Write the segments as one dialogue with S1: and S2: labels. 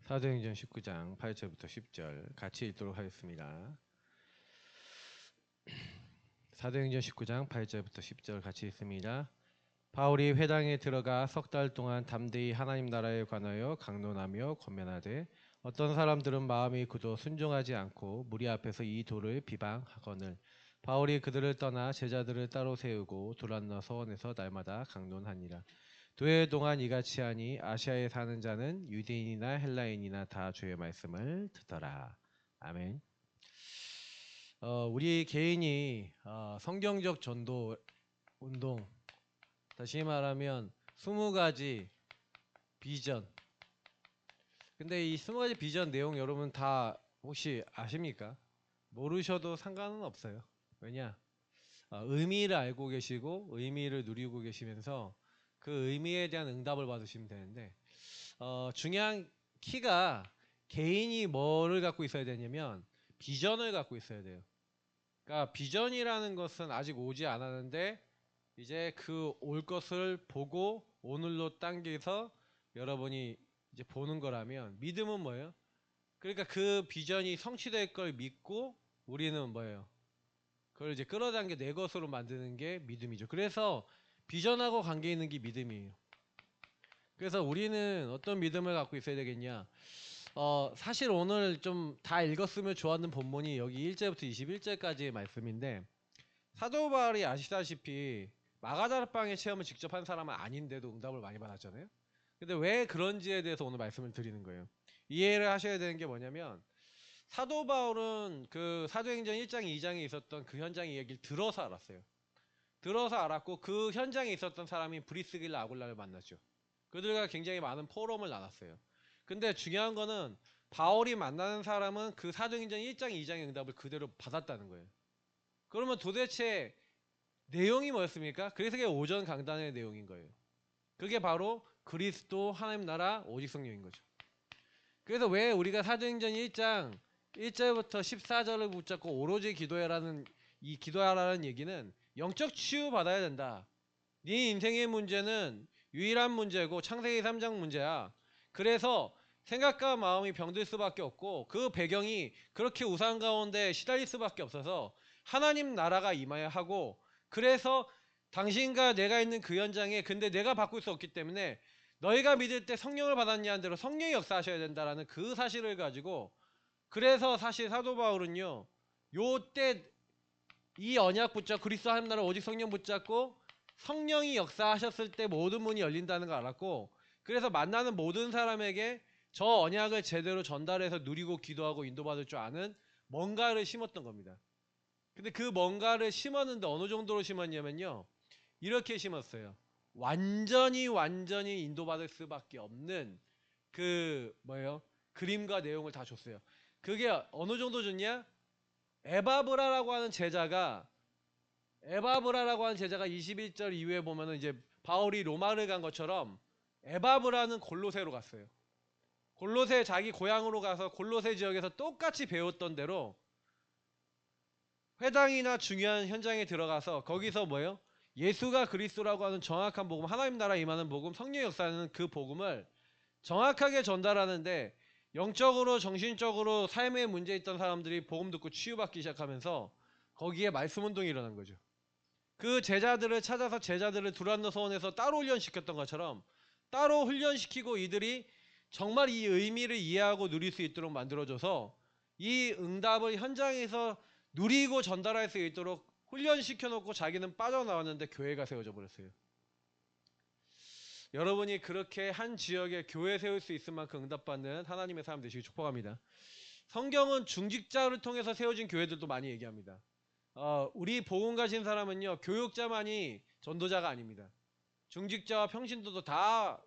S1: 사도행전 19장 8절부터 10절 같이 읽도록 하겠습니다. 사도행전 19장 8절부터 10절 같이 읽습니다. 바울이 회당에 들어가 석 달 동안 담대히 하나님 나라에 관하여 강론하며 권면하되 어떤 사람들은 마음이 굳어 순종하지 않고 무리 앞에서 이 도를 비방하거늘 바울이 그들을 떠나 제자들을 따로 세우고 두란노 서원에서 날마다 강론하니라. 도회 동안 이같이 하니 아시아에 사는 자는 유대인이나 헬라인이나 다 주의 말씀을 듣더라. 아멘. 우리 개인이 성경적 전도 운동, 다시 말하면 20가지 비전. 근데 이 20가지 비전 내용 여러분 다 혹시 아십니까? 모르셔도 상관은 없어요. 왜냐? 의미를 알고 계시고 의미를 누리고 계시면서 그 의미에 대한 응답을 받으시면 되는데 중요한 키가 개인이 뭐를 갖고 있어야 되냐면 비전을 갖고 있어야 돼요. 그러니까 비전이라는 것은 아직 오지 않았는데 이제 그 올 것을 보고 오늘로 당겨서 여러분이 이제 보는 거라면 믿음은 뭐예요? 그러니까 그 비전이 성취될 걸 믿고 우리는 뭐예요? 그걸 이제 끌어당겨 내 것으로 만드는 게 믿음이죠. 그래서 비전하고 관계 있는 게 믿음이에요. 그래서 우리는 어떤 믿음을 갖고 있어야 되겠냐? 사실 오늘 좀 다 읽었으면 좋았는 본문이 여기 1절부터 21절까지의 말씀인데 사도 바울이 아시다시피 마가다락방의 체험을 직접 한 사람은 아닌데도 응답을 많이 받았잖아요. 근데 왜 그런지에 대해서 오늘 말씀을 드리는 거예요. 이해를 하셔야 되는 게 뭐냐면 사도 바울은 그 사도행전 1장 2장에 있었던 그 현장 이야기를 들어서 알았어요. 들어서 알았고 그 현장에 있었던 사람이 브리스길라 아굴라를 만났죠. 그들과 굉장히 많은 포럼을 나눴어요. 근데 중요한 거는 바울이 만나는 사람은 그 사도행전 1장 2장의 응답을 그대로 받았다는 거예요. 그러면 도대체 내용이 뭐였습니까? 그래서 그게 오전 강단의 내용인 거예요. 그게 바로 그리스도 하나님 나라 오직 성령인 거죠. 그래서 왜 우리가 사도행전 1장 1절부터 14절을 붙잡고 오로지 기도해라는 이 기도하라는 얘기는 영적 치유 받아야 된다. 네 인생의 문제는 유일한 문제고 창세기 3장 문제야. 그래서 생각과 마음이 병들 수밖에 없고 그 배경이 그렇게 우상 가운데 시달릴 수밖에 없어서 하나님 나라가 임하여 하고 그래서 당신과 내가 있는 그 현장에 근데 내가 바꿀 수 없기 때문에 너희가 믿을 때 성령을 받았냐는 대로 성령이 역사하셔야 된다라는 그 사실을 가지고 그래서 사실 사도 바울은요 요때 이 언약 붙잡고 그리스도 하나님 나라 오직 성령 붙잡고 성령이 역사하셨을 때 모든 문이 열린다는 걸 알았고 그래서 만나는 모든 사람에게 저 언약을 제대로 전달해서 누리고 기도하고 인도받을 줄 아는 뭔가를 심었던 겁니다. 근데 그 뭔가를 심었는데 어느 정도로 심었냐면요 이렇게 심었어요. 완전히 인도받을 수밖에 없는 그 뭐예요? 그림과 내용을 다 줬어요. 그게 어느 정도 줬냐? 에바브라라고 하는 제자가 21절 이후에 보면은 이제 바울이 로마를 간 것처럼 에바브라는 골로새로 갔어요. 골로새 자기 고향으로 가서 골로새 지역에서 똑같이 배웠던 대로 회당이나 중요한 현장에 들어가서 거기서 뭐예요? 예수가 그리스도라고 하는 정확한 복음, 하나님 나라 임하는 복음, 성령 역사하는 그 복음을 정확하게 전달하는데 영적으로 정신적으로 삶에 문제 있던 사람들이 복음 듣고 치유받기 시작하면서 거기에 말씀 운동이 일어난 거죠. 그 제자들을 찾아서 제자들을 두란노 서원에서 따로 훈련시켰던 것처럼 따로 훈련시키고 이들이 정말 이 의미를 이해하고 누릴 수 있도록 만들어줘서 이 응답을 현장에서 누리고 전달할 수 있도록 훈련시켜 놓고 자기는 빠져나왔는데 교회가 세워져 버렸어요. 여러분이 그렇게 한 지역에 교회 세울 수 있을 만큼 응답받는 하나님의 사람 되시기 축복합니다. 성경은 중직자를 통해서 세워진 교회들도 많이 얘기합니다. 우리 복음 가진 사람은요 교육자만이 전도자가 아닙니다. 중직자와 평신도도 다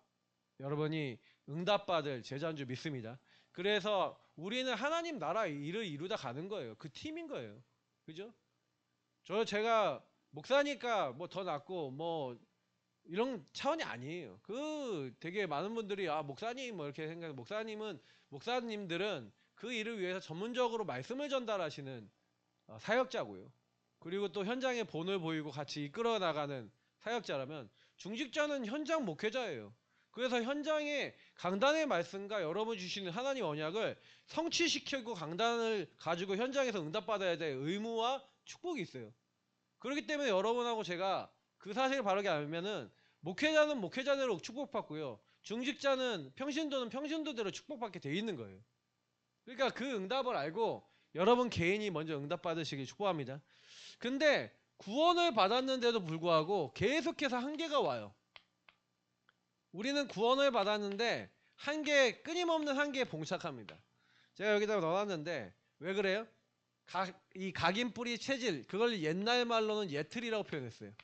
S1: 여러분이 응답받을 제자인 줄 믿습니다. 그래서 우리는 하나님 나라 일을 이루다 가는 거예요. 그 팀인 거예요. 그죠? 제가 목사니까 뭐 더 낫고 뭐 이런 차원이 아니에요. 그 되게 많은 분들이 목사님 뭐 이렇게 생각해. 목사님들은 그 일을 위해서 전문적으로 말씀을 전달하시는 사역자고요. 그리고 또 현장에 본을 보이고 같이 이끌어 나가는 사역자라면 중직자는 현장 목회자예요. 그래서 현장에 강단의 말씀과 여러분 주시는 하나님 언약을 성취시키고 강단을 가지고 현장에서 응답받아야 될 의무와 축복이 있어요. 그렇기 때문에 여러분하고 제가 그 사실을 바르게 알면은 목회자는 목회자대로 축복받고요. 중직자는 평신도는 평신도대로 축복받게 돼 있는 거예요. 그러니까 그 응답을 알고 여러분 개인이 먼저 응답받으시길 축복합니다. 근데 구원을 받았는데도 불구하고 계속해서 한계가 와요. 우리는 구원을 받았는데 끊임없는 한계에 봉착합니다. 제가 여기다가 넣어놨는데 왜 그래요? 이 각인뿌리 체질, 그걸 옛날 말로는 예틀이라고 표현했어요.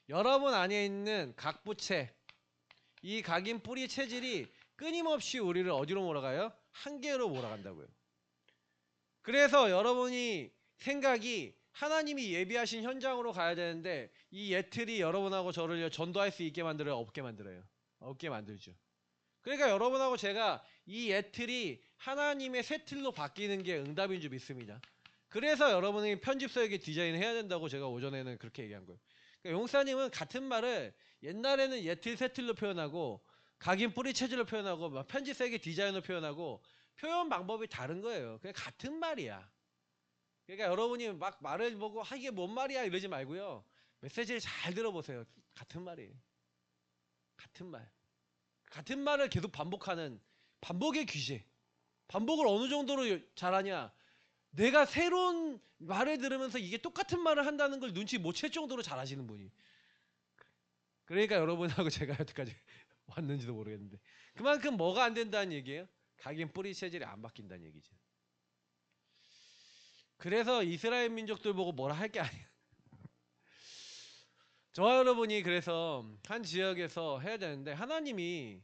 S1: 여러분 안에 있는 각부체, 이 각인뿌리 체질이 끊임없이 우리를 어디로 몰아가요? 한계로 몰아간다고요. 그래서 여러분이 생각이 하나님이 예비하신 현장으로 가야 되는데 이 예틀이 여러분하고 저를 전도할 수 있게 만들어요? 없게 만들어요? 없게 만들죠. 그러니까 여러분하고 제가 이 예틀이 하나님의 새 틀로 바뀌는 게 응답인 줄 믿습니다. 그래서 여러분이 편집서에게 디자인해야 된다고 제가 오전에는 그렇게 얘기한 거예요. 그러니까 용사님은 같은 말을 옛날에는 예틀 새 틀로 표현하고 각인 뿌리 체질로 표현하고 편집서에게 디자인으로 표현하고 표현 방법이 다른 거예요. 그냥 같은 말이야. 그러니까 여러분이 막 말을 보고 이게 뭔 말이야 이러지 말고요. 메시지를 잘 들어보세요. 같은 말이에요. 같은 말. 같은 말을 계속 반복하는 반복의 귀재. 반복을 어느 정도로 잘하냐. 내가 새로운 말을 들으면서 이게 똑같은 말을 한다는 걸 눈치 못 챌 정도로 잘하시는 분이. 그러니까 여러분하고 제가 여태까지 왔는지도 모르겠는데 그만큼 뭐가 안 된다는 얘기예요? 각인 뿌리 체질이 안 바뀐다는 얘기죠. 그래서 이스라엘 민족들 보고 뭐라 할 게 아니에요. 저와 여러분이 그래서 한 지역에서 해야 되는데 하나님이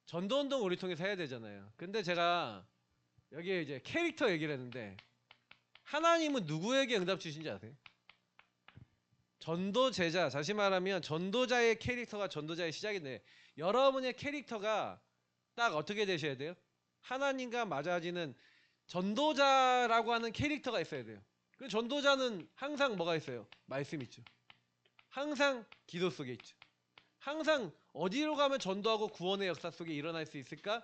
S1: 전도운동 우리 통해서 해야 되잖아요. 근데 제가 여기에 이제 캐릭터 얘기를 했는데 하나님은 누구에게 응답 주신지 아세요? 전도제자, 다시 말하면 전도자의 캐릭터가 전도자의 시작인데 여러분의 캐릭터가 딱 어떻게 되셔야 돼요? 하나님과 맞아지는 전도자라고 하는 캐릭터가 있어야 돼요. 그 전도자는 항상 뭐가 있어요? 말씀 있죠. 항상 기도 속에 있죠. 항상 어디로 가면 전도하고 구원의 역사 속에 일어날 수 있을까?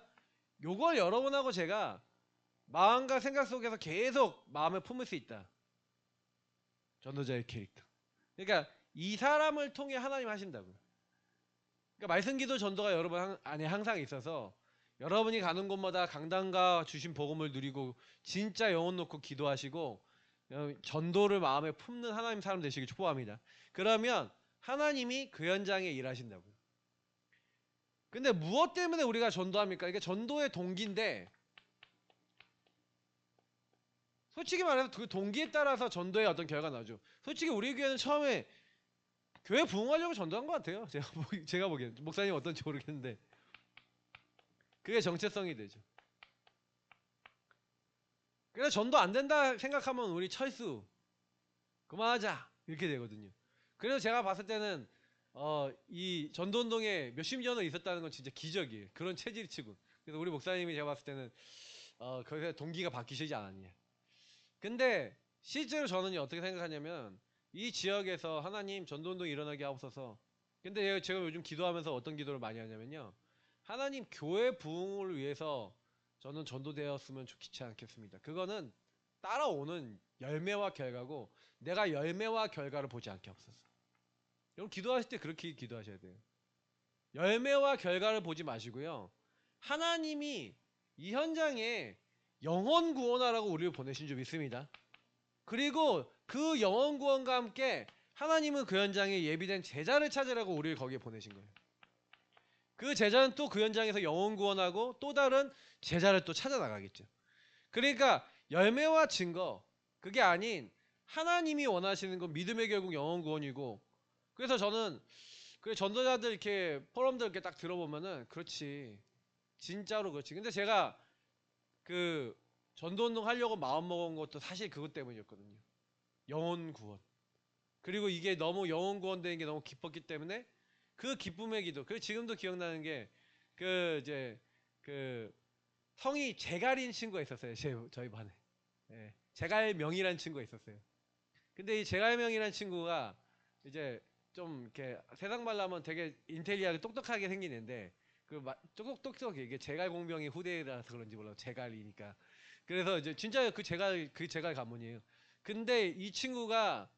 S1: 요걸 여러분하고 제가 마음과 생각 속에서 계속 마음에 품을 수 있다. 전도자의 캐릭터. 그러니까 이 사람을 통해 하나님 하신다고요. 그러니까 말씀 기도 전도가 여러분 안에 항상 있어서 여러분이 가는 곳마다 강단과 주신 복음을 누리고 진짜 영혼 놓고 기도하시고 전도를 마음에 품는 하나님 사람 되시길 축복합니다. 그러면 하나님이 그 현장에 일하신다고요. 근데 무엇 때문에 우리가 전도합니까? 이게 전도의 동기인데 솔직히 말해서 그 동기에 따라서 전도의 어떤 결과가 나죠. 솔직히 우리 교회는 처음에 교회 부흥하려고 전도한 것 같아요. 제가 보기엔 목사님 어떤지 모르겠는데 그게 정체성이 되죠. 그래서 전도 안 된다 생각하면 우리 철수 그만하자 이렇게 되거든요. 그래서 제가 봤을 때는 이 전도운동에 몇십 년을 있었다는 건 진짜 기적이에요. 그런 체질 치고. 그래서 우리 목사님이 제가 봤을 때는 거기서 동기가 바뀌시지 않았냐. 근데 실제로 저는 어떻게 생각하냐면 이 지역에서 하나님 전도운동이 일어나게 하옵소서. 근데 제가 요즘 기도하면서 어떤 기도를 많이 하냐면요. 하나님 교회 부흥을 위해서 저는 전도되었으면 좋지 않겠습니다. 그거는 따라오는 열매와 결과고 내가 열매와 결과를 보지 않게 하옵소서. 여러분 기도하실 때 그렇게 기도하셔야 돼요. 열매와 결과를 보지 마시고요. 하나님이 이 현장에 영혼 구원하라고 우리를 보내신 줄 믿습니다. 그리고 그 영혼 구원과 함께 하나님은 그 현장에 예비된 제자를 찾으라고 우리를 거기에 보내신 거예요. 그 제자는 또 그 현장에서 영혼 구원하고 또 다른 제자를 또 찾아 나가겠죠. 그러니까 열매와 증거 그게 아닌 하나님이 원하시는 건 믿음의 결국 영혼 구원이고 그래서 저는 그 전도자들 이렇게 포럼들 이렇게 딱 들어보면은 그렇지 진짜로 그렇지. 근데 제가 그 전도운동 하려고 마음먹은 것도 사실 그것 때문이었거든요. 영혼 구원. 그리고 이게 너무 영혼 구원되는 게 너무 기뻤기 때문에 그 기쁨의 기도. 그리고 지금도 기억나는 게 그 이제 그 성이 제갈인 친구가 있었어요. 저희 반에. 예, 제갈명이라는 친구가 있었어요. 근데 이 제갈명이라는 친구가 이제 좀 이렇게 세상 말로 하면 되게 인텔리하게 똑똑하게 생긴 애인데 똑똑똑 이게 제갈공명의 후대라서 그런지 몰라 제갈이니까. 그래서 이제 진짜 그 제갈 가문이에요. 근데 이 친구가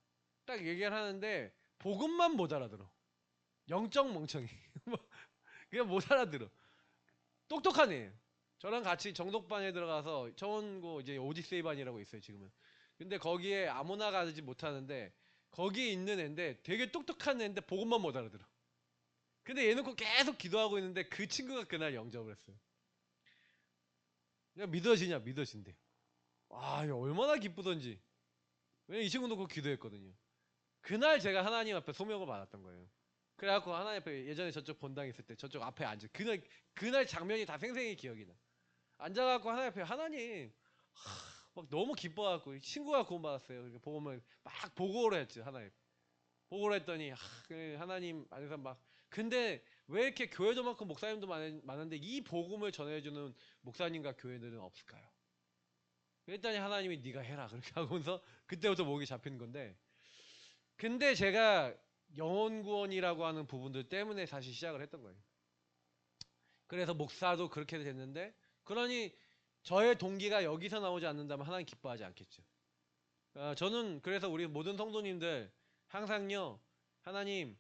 S1: 딱 얘기를 하는데 복음만 못 알아들어. 영적 멍청이. 뭐 그냥 못 알아들어. 똑똑한 애예요. 저랑 같이 정독반에 들어가서 청원고 이제 오디세이 반이라고 있어요 지금은. 근데 거기에 아무나 가지 못하는데 거기에 있는 애인데 되게 똑똑한 애인데 복음만 못 알아들어. 근데 얘 놓고 계속 기도하고 있는데 그 친구가 그날 영접을 했어요. 그냥 믿어지냐 믿어진대. 와 이거 얼마나 기쁘던지. 왜냐면 이 친구 놓고 기도했거든요. 그날 제가 하나님 앞에 소명을 받았던 거예요. 그래갖고 하나님 앞에 예전에 저쪽 본당 있을 때 저쪽 앞에 앉아. 그날 장면이 다 생생히 기억이 나. 앉아갖고 하나님 앞에 하나님 막 너무 기뻐갖고 친구가 구원받았어요. 그러니까 복음을 막 보고를 했지 하나님. 보고를 했더니 하나님 안에서 막 근데 왜 이렇게 교회도 많고 목사님도 많은데 이 복음을 전해주는 목사님과 교회들은 없을까요? 그랬더니 하나님이 네가 해라 그렇게 하면서 그때부터 목이 잡힌 건데 근데 제가 영혼구원이라고 하는 부분들 때문에 다시 시작을 했던 거예요. 그래서 목사도 그렇게 됐는데 그러니 저의 동기가 여기서 나오지 않는다면 하나님 기뻐하지 않겠죠. 저는 그래서 우리 모든 성도님들 항상요 하나님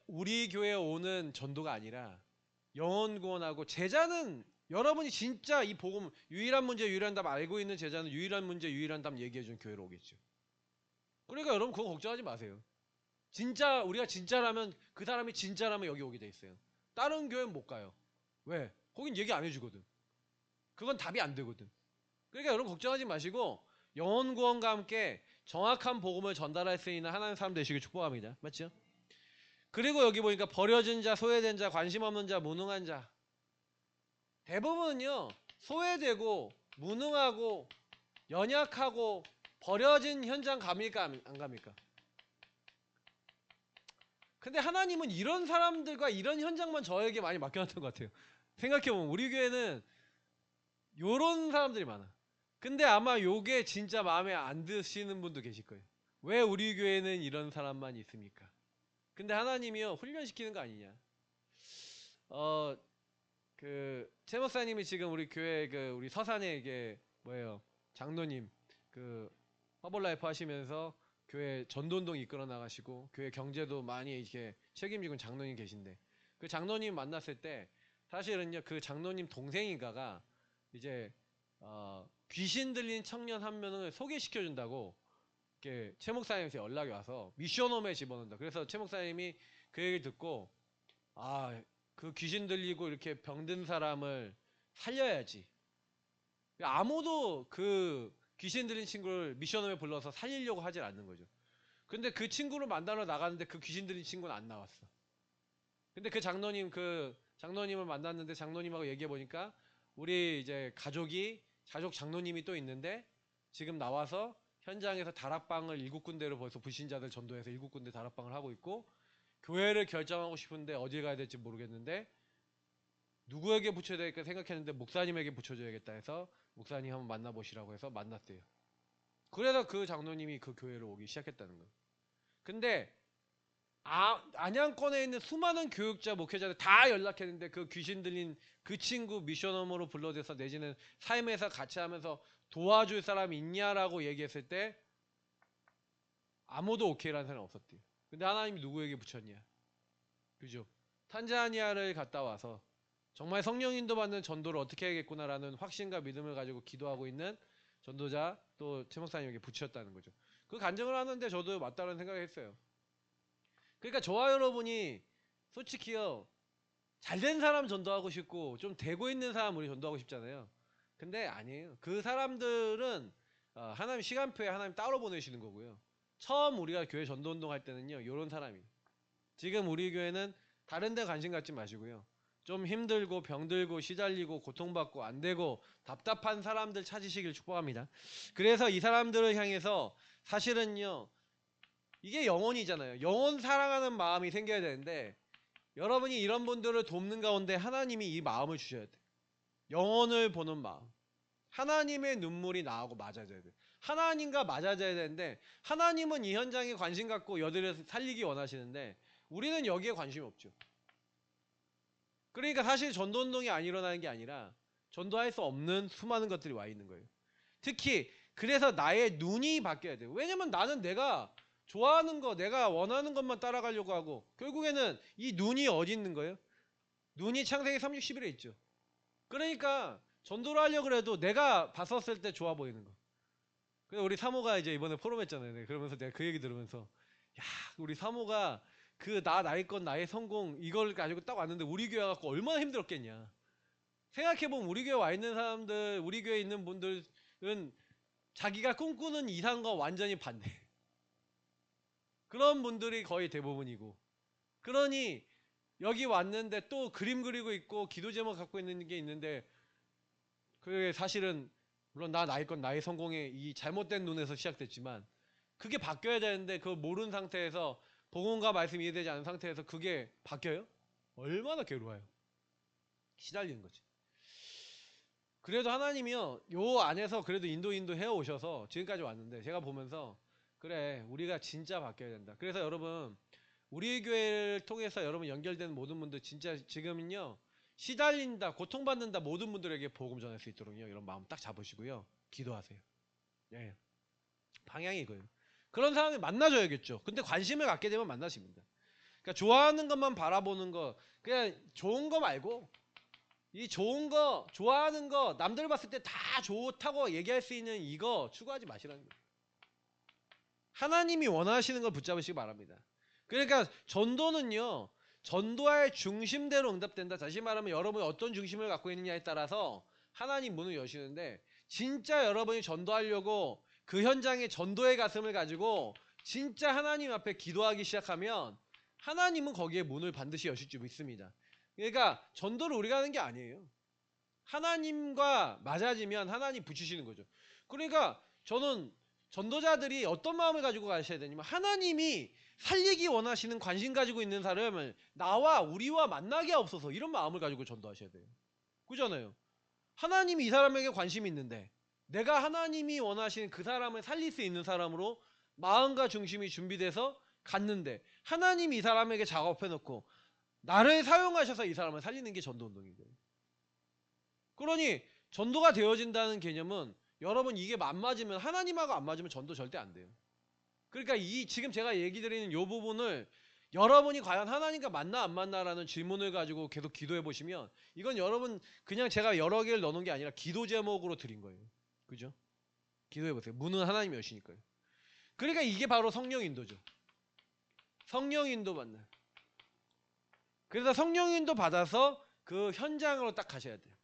S1: 우리 교회에 오는 전도가 아니라 영혼 구원하고 제자는 여러분이 진짜 이 복음 유일한 문제 유일한 답 알고 있는 제자는 유일한 문제 유일한 답 얘기해 준 교회로 오겠죠. 그러니까 여러분 그거 걱정하지 마세요. 진짜 우리가 진짜라면 그 사람이 진짜라면 여기 오게 돼 있어요. 다른 교회는 못 가요. 왜? 거긴 얘기 안 해주거든. 그건 답이 안 되거든. 그러니까 여러분 걱정하지 마시고 영혼 구원과 함께 정확한 복음을 전달할 수 있는 하나님의 사람 되시길 축복합니다. 맞죠? 그리고 여기 보니까 버려진 자, 소외된 자, 관심 없는 자, 무능한 자. 대부분은요 소외되고 무능하고 연약하고 버려진 현장 갑니까 안 갑니까? 근데 하나님은 이런 사람들과 이런 현장만 저에게 많이 맡겨놨던 것 같아요. 생각해보면 우리 교회는 요런 사람들이 많아. 근데 아마 요게 진짜 마음에 안 드시는 분도 계실 거예요. 왜 우리 교회는 이런 사람만 있습니까? 근데 하나님이요 훈련시키는 거 아니냐. 최 목사님이 지금 우리 교회 우리 서산에 이게 뭐예요 장로님 허벌라이프 하시면서 교회 전도운동 이끌어 나가시고 교회 경제도 많이 이렇게 책임지고 장로님 계신데 그 장로님 만났을 때 사실은요 그 장로님 동생인가가 이제 귀신 들린 청년 한 명을 소개시켜 준다고 이렇게 최 목사님한테 연락이 와서 미션홈에 집어넣는다. 그래서 최 목사님이 그 얘기를 듣고 그 귀신 들리고 이렇게 병든 사람을 살려야지. 아무도 그 귀신 들린 친구를 미션홈에 불러서 살리려고 하질 않는 거죠. 근데 그 친구를 만나러 나갔는데 그 귀신 들린 친구는 안 나왔어. 근데 그 장로님을 만났는데 장로님하고 얘기해 보니까 우리 이제 가족 장로님이 또 있는데 지금 나와서 현장에서 다락방을 7군데로 벌써 불신자들 전도해서 7군데 다락방을 하고 있고 교회를 결정하고 싶은데 어딜 가야 될지 모르겠는데 누구에게 붙여야 될까 생각했는데 목사님에게 붙여줘야겠다 해서 목사님 한번 만나보시라고 해서 만났대요. 그래서 그 장로님이 그 교회로 오기 시작했다는 거예요. 근데 안양권에 있는 수많은 교육자 목회자들 다 연락했는데 그 귀신 들린 그 친구 미션홈으로 불러대서 내지는 삶에서 같이 하면서 도와줄 사람이 있냐라고 얘기했을 때 아무도 오케이라는 사람이 없었대요. 근데 하나님이 누구에게 붙였냐? 그죠? 탄자니아를 갔다 와서 정말 성령 인도 받는 전도를 어떻게 해야겠구나라는 확신과 믿음을 가지고 기도하고 있는 전도자 또 최 목사님에게 붙였다는 거죠. 그 간증을 하는데 저도 맞다는 생각을 했어요. 그러니까 저와 여러분이 솔직히요 잘된 사람 전도하고 싶고 좀 되고 있는 사람 우리 전도하고 싶잖아요. 근데 아니에요. 그 사람들은 하나님 시간표에 하나님 따로 보내시는 거고요. 처음 우리가 교회 전도운동 할 때는요 이런 사람이 지금 우리 교회는 다른 데 관심 갖지 마시고요. 좀 힘들고 병들고 시달리고 고통받고 안되고 답답한 사람들 찾으시길 축복합니다. 그래서 이 사람들을 향해서 사실은요 이게 영혼이잖아요. 영혼 사랑하는 마음이 생겨야 되는데 여러분이 이런 분들을 돕는 가운데 하나님이 이 마음을 주셔야 돼. 영혼을 보는 마음. 하나님의 눈물이 나하고 맞아져야 돼. 하나님과 맞아져야 되는데 하나님은 이 현장에 관심 갖고 여들을 살리기 원하시는데 우리는 여기에 관심이 없죠. 그러니까 사실 전도운동이 안 일어나는 게 아니라 전도할 수 없는 수많은 것들이 와 있는 거예요. 특히 그래서 나의 눈이 바뀌어야 돼요. 왜냐면 나는 내가 좋아하는 거, 내가 원하는 것만 따라가려고 하고 결국에는 이 눈이 어디 있는 거예요? 눈이 창세기 3, 6, 11에 있죠. 그러니까 전도를 하려고 해도 내가 봤었을 때 좋아 보이는 거. 그래서 우리 사모가 이제 이번에 포럼했잖아요. 네, 그러면서 내가 그 얘기 들으면서 야, 우리 사모가 그 나의 것 나의 성공 이걸 가지고 딱 왔는데 우리 교회 갖고 얼마나 힘들었겠냐. 생각해보면 우리 교회 와 있는 사람들, 우리 교회에 있는 분들은 자기가 꿈꾸는 이상과 완전히 반대. 그런 분들이 거의 대부분이고. 그러니 여기 왔는데 또 그림 그리고 있고 기도 제목 갖고 있는 게 있는데 그게 사실은 물론 나의 건 나의 성공의 이 잘못된 눈에서 시작됐지만 그게 바뀌어야 되는데 그걸 모르는 상태에서 복음과 말씀이 이해되지 않은 상태에서 그게 바뀌어요? 얼마나 괴로워요. 시달리는 거지. 그래도 하나님이요 요 안에서 그래도 인도 해 오셔서 지금까지 왔는데 제가 보면서 그래 우리가 진짜 바뀌어야 된다. 그래서 여러분 우리 교회를 통해서 여러분 연결되는 모든 분들 진짜 지금은요 시달린다 고통받는다 모든 분들에게 복음 전할 수 있도록요 이런 마음 딱 잡으시고요 기도하세요. 예, 방향이 이거예요. 그런 사람이 만나줘야겠죠. 근데 관심을 갖게 되면 만나십니다. 그러니까 좋아하는 것만 바라보는 거 그냥 좋은 거 말고 이 좋은 거 좋아하는 거 남들 봤을 때 다 좋다고 얘기할 수 있는 이거 추구하지 마시라는 거예요. 하나님이 원하시는 걸 붙잡으시기 바랍니다. 그러니까 전도는요 전도할 중심대로 응답된다. 다시 말하면 여러분이 어떤 중심을 갖고 있느냐에 따라서 하나님 문을 여시는데 진짜 여러분이 전도하려고 그 현장에 전도의 가슴을 가지고 진짜 하나님 앞에 기도하기 시작하면 하나님은 거기에 문을 반드시 여실 줄 믿습니다. 그러니까 전도를 우리가 하는 게 아니에요. 하나님과 맞아지면 하나님 붙이시는 거죠. 그러니까 저는 전도자들이 어떤 마음을 가지고 가셔야 되냐면 하나님이 살리기 원하시는 관심 가지고 있는 사람을 나와 우리와 만나게 없어서 이런 마음을 가지고 전도하셔야 돼요. 그잖아요. 하나님이 이 사람에게 관심이 있는데 내가 하나님이 원하시는 그 사람을 살릴 수 있는 사람으로 마음과 중심이 준비돼서 갔는데 하나님이 이 사람에게 작업해놓고 나를 사용하셔서 이 사람을 살리는 게 전도운동인 거예요. 그러니 전도가 되어진다는 개념은 여러분 이게 안 맞으면 하나님하고 안 맞으면 전도 절대 안 돼요. 그러니까 이 지금 제가 얘기 드리는 이 부분을 여러분이 과연 하나님과 만나 안 만나라는 질문을 가지고 계속 기도해 보시면 이건 여러분 그냥 제가 여러 개를 넣어놓은 게 아니라 기도 제목으로 드린 거예요. 그죠? 기도해 보세요. 문은 하나님이 여시니까요. 그러니까 이게 바로 성령 인도죠. 성령 인도 받는. 그래서 성령 인도 받아서 그 현장으로 딱 가셔야 돼요.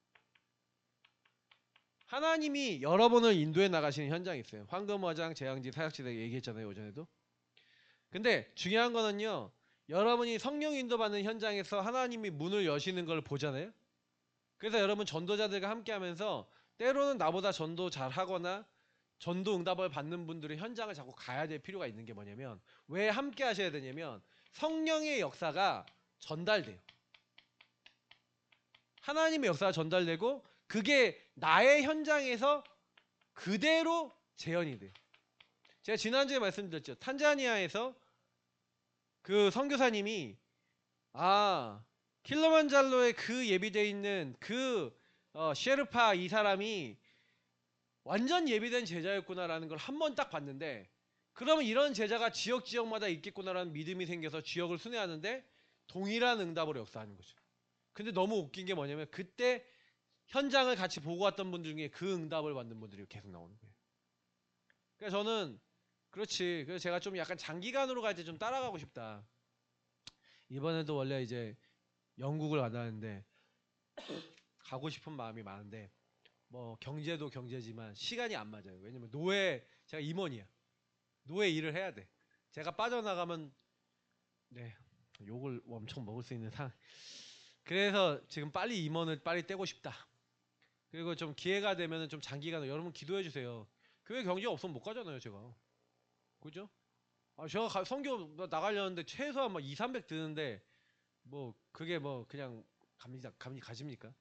S1: 하나님이 여러분을 인도해 나가시는 현장이 있어요. 황금어장, 재앙지, 사역지대 얘기했잖아요. 오전에도. 근데 중요한 거는요. 여러분이 성령 인도받는 현장에서 하나님이 문을 여시는 걸 보잖아요. 그래서 여러분 전도자들과 함께 하면서 때로는 나보다 전도 잘하거나 전도 응답을 받는 분들의 현장을 자꾸 가야 될 필요가 있는 게 뭐냐면 왜 함께 하셔야 되냐면 성령의 역사가 전달돼요. 하나님의 역사가 전달되고 그게 나의 현장에서 그대로 재현이 돼요. 제가 지난주에 말씀드렸죠. 탄자니아에서 그 선교사님이 킬리만자로에 그 예비되어 있는 그 셰르파 이 사람이 완전 예비된 제자였구나라는 걸 한 번 딱 봤는데 그러면 이런 제자가 지역마다 있겠구나라는 믿음이 생겨서 지역을 순회하는데 동일한 응답으로 역사하는 거죠. 근데 너무 웃긴 게 뭐냐면 그때 현장을 같이 보고 왔던 분들 중에 그 응답을 받는 분들이 계속 나오는 거예요. 그러니까 저는 그렇지. 그래서 제가 좀 약간 장기간으로 갈 때 좀 따라가고 싶다. 이번에도 원래 이제 영국을 가다는데 가고 싶은 마음이 많은데 뭐 경제도 경제지만 시간이 안 맞아요. 왜냐면 제가 임원이야. 노예 일을 해야 돼. 제가 빠져나가면 네 욕을 엄청 먹을 수 있는 상. 그래서 지금 빨리 임원을 빨리 떼고 싶다. 그리고 좀 기회가 되면은 좀 장기간으로 여러분 기도해 주세요. 교회 경제가 없으면 못 가잖아요, 제가. 그죠? 제가 선교 나가려는데 최소한 막 2, 300 드는데 뭐 그게 뭐 그냥 감이 가십니까?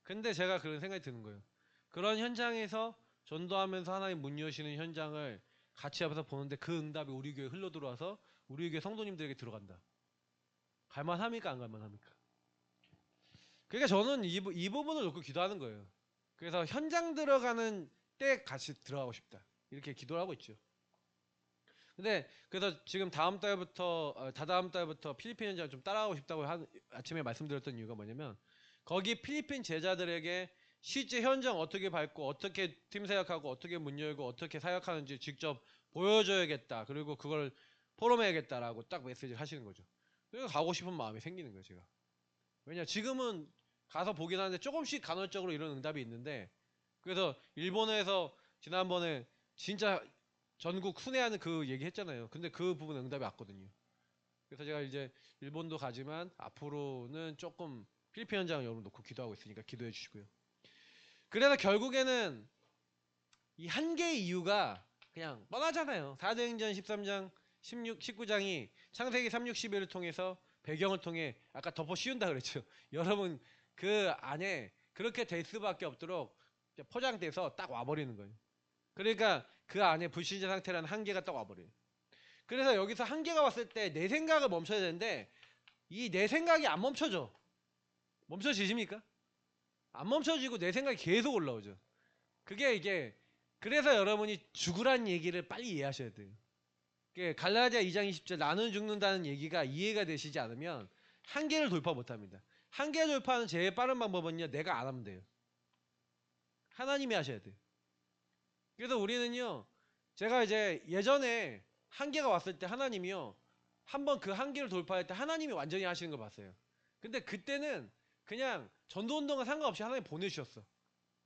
S1: 근데 제가 그런 생각이 드는 거예요. 그런 현장에서 전도하면서 하나님 문 여시는 현장을 같이 앞에서 보는데 그 응답이 우리 교회에 흘러 들어와서 우리 교회 성도님들에게 들어간다. 갈만합니까? 안 갈만합니까? 그러니까 저는 이 부분을 놓고 기도하는 거예요. 그래서 현장 들어가는 때 같이 들어가고 싶다. 이렇게 기도를 하고 있죠. 근데 그래서 지금 다음 달부터 다다음 달부터 필리핀 현장을 좀 따라가고 싶다고 아침에 말씀드렸던 이유가 뭐냐면 거기 필리핀 제자들에게 실제 현장 어떻게 밟고 어떻게 팀 사역하고 어떻게 문 열고 어떻게 사역하는지 직접 보여줘야겠다. 그리고 그걸 포럼해야겠다라고 딱 메시지를 하시는 거죠. 그래서 가고 싶은 마음이 생기는 거예요, 제가. 왜냐 지금은 가서 보긴 하는데 조금씩 간헐적으로 이런 응답이 있는데 그래서 일본에서 지난번에 진짜 전국 순회하는 그 얘기 했잖아요. 근데 그 부분 응답이 왔거든요. 그래서 제가 이제 일본도 가지만 앞으로는 조금 필리핀 현장을 여러분 놓고 기도하고 있으니까 기도해 주시고요. 그래서 결국에는 이 한계의 이유가 그냥 뻔하잖아요. 사도행전 13장 19장이 창세기 3, 6, 11을 통해서 배경을 통해 아까 덮어 씌운다 그랬죠. 여러분 그 안에 그렇게 될 수밖에 없도록 포장돼서 딱 와버리는 거예요. 그러니까 그 안에 불신자 상태라는 한계가 딱 와버려요. 그래서 여기서 한계가 왔을 때 내 생각을 멈춰야 되는데 이 내 생각이 안 멈춰져. 멈춰지십니까? 안 멈춰지고 내 생각이 계속 올라오죠. 그게 이게 그래서 여러분이 죽으란 얘기를 빨리 이해하셔야 돼요. 갈라디아 2장 20절 나는 죽는다는 얘기가 이해가 되시지 않으면 한계를 돌파 못합니다. 한계 돌파하는 제일 빠른 방법은요. 내가 안 하면 돼요. 하나님이 하셔야 돼요. 그래서 우리는요. 제가 이제 예전에 한계가 왔을 때 하나님이요. 한번 그 한계를 돌파할 때 하나님이 완전히 하시는 걸 봤어요. 근데 그때는 그냥 전도운동과 상관없이 하나님 보내주셨어.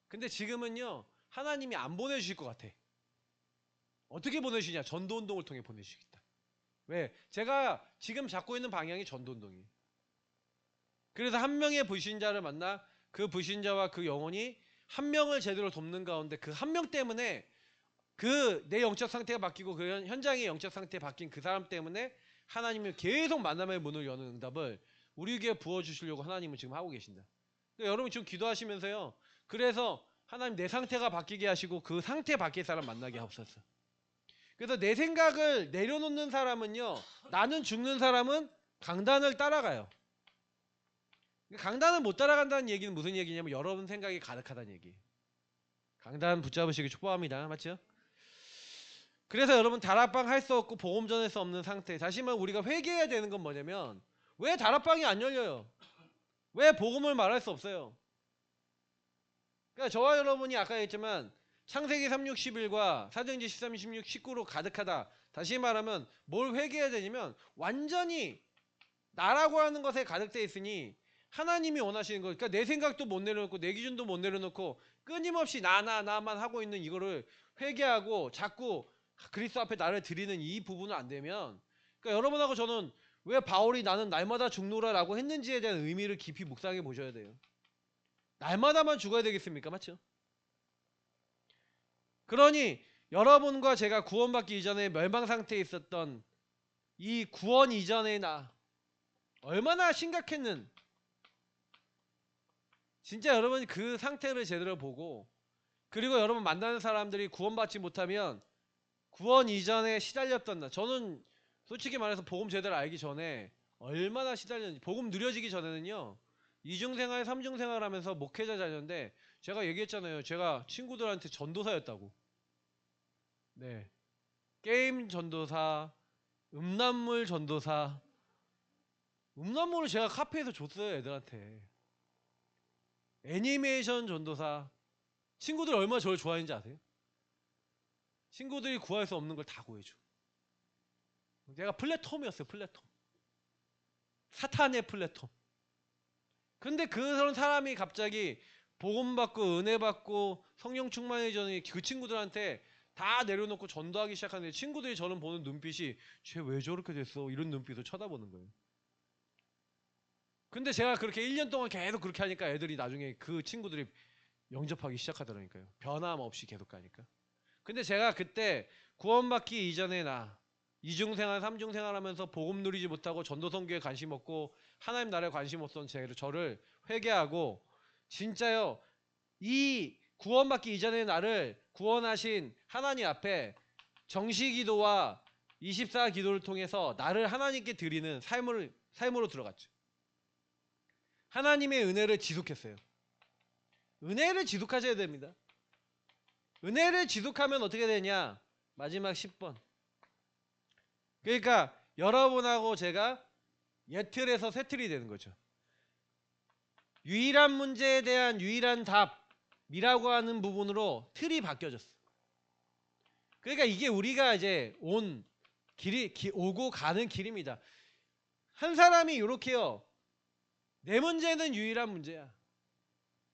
S1: 근데 지금은요. 하나님이 안 보내주실 것 같아. 어떻게 보내주시냐? 전도운동을 통해 보내주시겠다. 왜? 제가 지금 잡고 있는 방향이 전도운동이에요. 그래서 한 명의 불신자를 만나 그 불신자와 그 영혼이 한 명을 제대로 돕는 가운데 그 한 명 때문에 그 내 영적 상태가 바뀌고 그 현장의 영적 상태가 바뀐 그 사람 때문에 하나님이 계속 만남의 문을 여는 응답을 우리에게 부어주시려고 하나님은 지금 하고 계신다. 그러니까 여러분 지금 기도하시면서요. 그래서 하나님 내 상태가 바뀌게 하시고 그 상태 바뀔 사람 만나게 하옵소서. 그래서 내 생각을 내려놓는 사람은요. 나는 죽는 사람은 강단을 따라가요. 강단을 못 따라간다는 얘기는 무슨 얘기냐면 여러분 생각이 가득하다는 얘기예요. 강단 붙잡으시기 축복합니다. 맞죠? 그래서 여러분 다락방 할 수 없고 복음 전할 수 없는 상태. 다시 말해 우리가 회개해야 되는 건 뭐냐면 왜 다락방이 안 열려요? 왜 복음을 말할 수 없어요? 그러니까 저와 여러분이 아까 했지만 창세기 3, 6, 11과 사도행전 13, 16, 19로 가득하다. 다시 말하면 뭘 회개해야 되냐면 완전히 나라고 하는 것에 가득되어 있으니 하나님이 원하시는 거. 그러니까 내 생각도 못 내려놓고 내 기준도 못 내려놓고 끊임없이 나만 하고 있는 이거를 회개하고 자꾸 그리스도 앞에 나를 드리는 이 부분은 안 되면 그러니까 여러분하고 저는 왜 바울이 나는 날마다 죽노라라고 했는지에 대한 의미를 깊이 묵상해 보셔야 돼요. 날마다만 죽어야 되겠습니까? 맞죠? 그러니 여러분과 제가 구원받기 이전에 멸망 상태에 있었던 이 구원 이전의 나 얼마나 심각했는 진짜 여러분이 그 상태를 제대로 보고 그리고 여러분 만나는 사람들이 구원받지 못하면 구원 이전에 시달렸던 나 저는 솔직히 말해서 복음 제대로 알기 전에 얼마나 시달렸는지 복음 누려지기 전에는요 2중생활 3중생활 하면서 목회자 자녀인데 제가 얘기했잖아요 제가 친구들한테 전도사였다고 네 게임 전도사 음란물 전도사 음란물을 제가 카페에서 줬어요 애들한테 애니메이션 전도사 친구들이 얼마나 저를 좋아했는지 아세요? 친구들이 구할 수 없는 걸 다 구해줘 내가 플랫폼이었어요 플랫폼 사탄의 플랫폼 근데 그런 사람이 갑자기 복음 받고 은혜 받고 성령 충만해지니 그 친구들한테 다 내려놓고 전도하기 시작하는데 친구들이 저는 보는 눈빛이 쟤 왜 저렇게 됐어 이런 눈빛으로 쳐다보는 거예요 근데 제가 그렇게 1년 동안 계속 그렇게 하니까 애들이 나중에 그 친구들이 영접하기 시작하더라니까요 변함없이 계속 가니까 근데 제가 그때 구원받기 이전에 나 이중생활, 삼중생활 하면서 복음 누리지 못하고 전도 선교에 관심 없고 하나님 나라에 관심 없던 저를 회개하고 진짜요. 이 구원받기 이전의 나를 구원하신 하나님 앞에 정시기도와 24기도를 통해서 나를 하나님께 드리는 삶으로 들어갔죠. 하나님의 은혜를 지속했어요. 은혜를 지속하셔야 됩니다. 은혜를 지속하면 어떻게 되냐? 마지막 10번. 그러니까 여러분하고 제가 옛틀에서 새틀이 되는 거죠. 유일한 문제에 대한 유일한 답이라고 하는 부분으로 틀이 바뀌어졌어. 그러니까 이게 우리가 이제 온 길이 오고 가는 길입니다. 한 사람이 이렇게요. 내 문제는 유일한 문제야.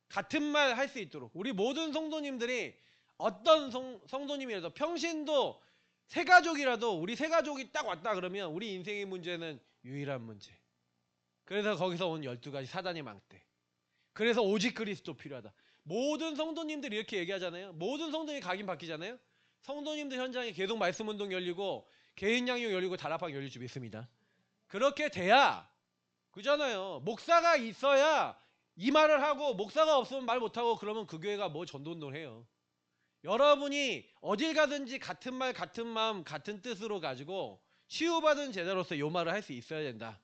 S1: 같은 말 할 수 있도록 우리 모든 성도님들이 어떤 성도님이라도 평신도 세 가족이라도 우리 세 가족이 딱 왔다 그러면 우리 인생의 문제는 유일한 문제. 그래서 거기서 온 12가지 사단의 망대. 그래서 오직 그리스도 필요하다. 모든 성도님들이 이렇게 얘기하잖아요. 모든 성도님이 각인 바뀌잖아요. 성도님들 현장에 계속 말씀운동 열리고 개인 양육 열리고 다락방 열릴 줄 믿습니다. 그렇게 돼야 그잖아요. 목사가 있어야 이 말을 하고 목사가 없으면 말 못하고 그러면 그 교회가 뭐 전도운동을 해요. 여러분이 어딜 가든지 같은 말 같은 마음 같은 뜻으로 가지고 치유받은 제자로서 이 말을 할 수 있어야 된다.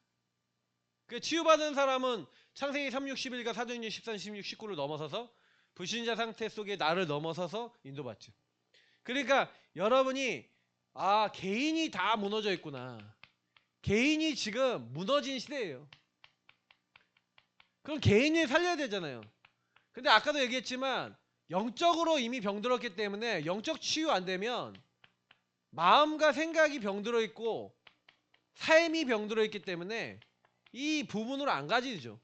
S1: 그 치유받은 사람은 창세기 3, 6, 11과 사도행전 13, 16, 19를 넘어서서 불신자 상태 속에 나를 넘어서서 인도받죠. 그러니까 여러분이 개인이 다 무너져 있구나. 개인이 지금 무너진 시대예요. 그럼 개인이 살려야 되잖아요. 근데 아까도 얘기했지만 영적으로 이미 병들었기 때문에 영적 치유 안 되면 마음과 생각이 병들어 있고 삶이 병들어 있기 때문에 이 부분으로 안 가지죠.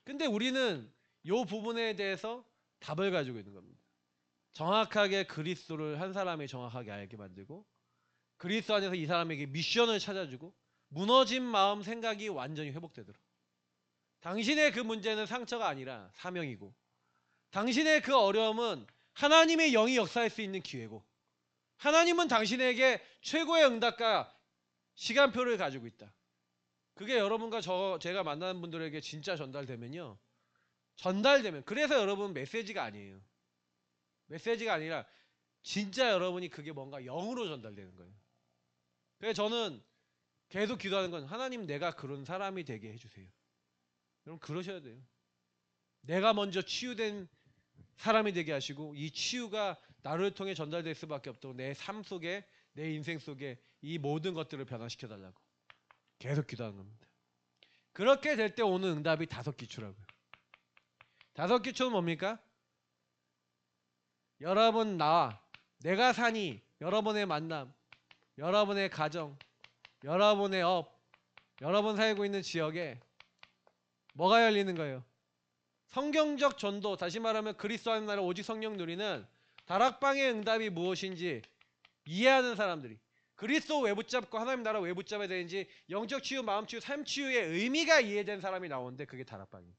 S1: 근데 우리는 이 부분에 대해서 답을 가지고 있는 겁니다. 정확하게 그리스도를 한 사람이 정확하게 알게 만들고 그리스도 안에서 이 사람에게 미션을 찾아주고 무너진 마음 생각이 완전히 회복되도록. 당신의 그 문제는 상처가 아니라 사명이고 당신의 그 어려움은 하나님의 영이 역사할 수 있는 기회고 하나님은 당신에게 최고의 응답과 시간표를 가지고 있다. 그게 여러분과 제가 만나는 분들에게 진짜 전달되면요. 그래서 여러분 메시지가 아니에요. 메시지가 아니라 진짜 여러분이 그게 뭔가 영으로 전달되는 거예요. 그래서 저는 계속 기도하는 건 하나님 내가 그런 사람이 되게 해주세요. 여러분 그러셔야 돼요. 내가 먼저 치유된 사람이 되게 하시고 이 치유가 나를 통해 전달될 수밖에 없도록 내 삶 속에 내 인생 속에 이 모든 것들을 변화시켜 달라고 계속 기도하는 겁니다. 그렇게 될 때 오는 응답이 5기초라고요. 5기초는 뭡니까? 여러분 나와 내가 사니 여러분의 만남 여러분의 가정 여러분의 업 여러분 살고 있는 지역에 뭐가 열리는 거예요? 성경적 전도, 다시 말하면 그리스도 하는 나라 오직 성령 누리는 다락방의 응답이 무엇인지 이해하는 사람들이 그리스도 왜 붙잡고 하나님 나라 왜 붙잡아야 되는지 영적 치유, 마음 치유, 삶 치유의 의미가 이해된 사람이 나오는데 그게 다락방이에요.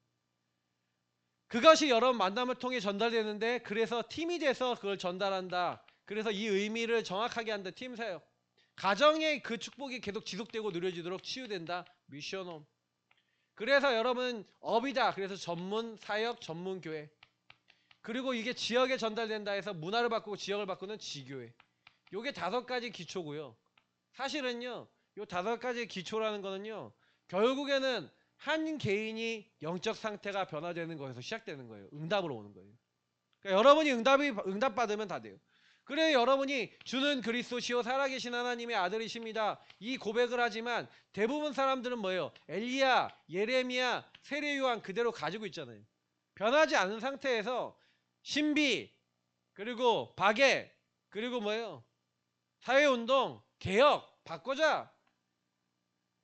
S1: 그것이 여러분 만남을 통해 전달되는데 그래서 팀이 돼서 그걸 전달한다. 그래서 이 의미를 정확하게 한다. 팀 사역. 가정의 그 축복이 계속 지속되고 누려지도록 치유된다. 미션홈. 그래서 여러분 업이다. 그래서 전문 사역, 전문 교회. 그리고 이게 지역에 전달된다 해서 문화를 바꾸고 지역을 바꾸는 지교회. 요게 5가지 기초고요. 사실은요. 요 5가지 기초라는 거는요. 결국에는 한 개인이 영적 상태가 변화되는 거에서 시작되는 거예요. 응답으로 오는 거예요. 그러니까 여러분이 응답 받으면 다 돼요. 그래 여러분이 주는 그리스도시요 살아계신 하나님의 아들이십니다. 이 고백을 하지만 대부분 사람들은 뭐예요? 엘리야, 예레미야, 세례요한 그대로 가지고 있잖아요. 변하지 않은 상태에서 신비 그리고 박애 그리고 뭐예요? 사회운동, 개혁, 바꾸자.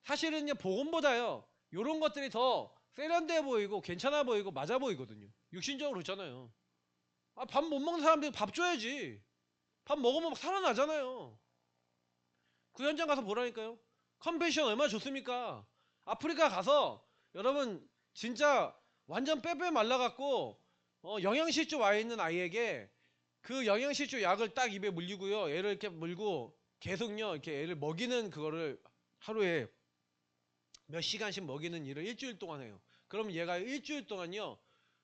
S1: 사실은요 복음보다요 이런 것들이 더 세련돼 보이고 괜찮아 보이고 맞아 보이거든요. 육신적으로 그렇잖아요. 밥 못 먹는 사람들 밥 줘야지. 밥 먹으면 살아나잖아요. 그 현장 가서 보라니까요. 컴패션 얼마나 좋습니까? 아프리카 가서 여러분 진짜 완전 빼빼 말라갖고 영양실조 와 있는 아이에게 그 영양실조 약을 딱 입에 물리고요. 얘를 이렇게 물고 계속요 이렇게 애를 먹이는 그거를 하루에 몇 시간씩 먹이는 일을 일주일 동안 해요. 그럼 얘가 일주일 동안요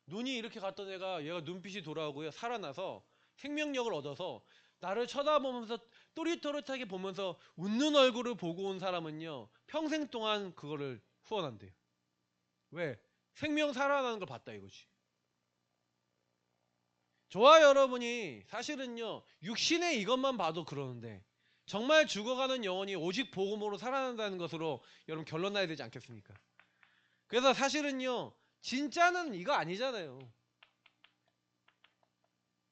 S1: 눈이 이렇게 갔던 얘가 눈빛이 돌아오고요 살아나서 생명력을 얻어서 나를 쳐다보면서 또릿또릿하게 보면서 웃는 얼굴을 보고 온 사람은요 평생 동안 그거를 후원한대요. 왜? 생명 살아나는 걸 봤다 이거지. 저와 여러분이 사실은요 육신의 이것만 봐도 그러는데 정말 죽어가는 영혼이 오직 복음으로 살아난다는 것으로 여러분 결론 나야 되지 않겠습니까? 그래서 사실은요 진짜는 이거 아니잖아요.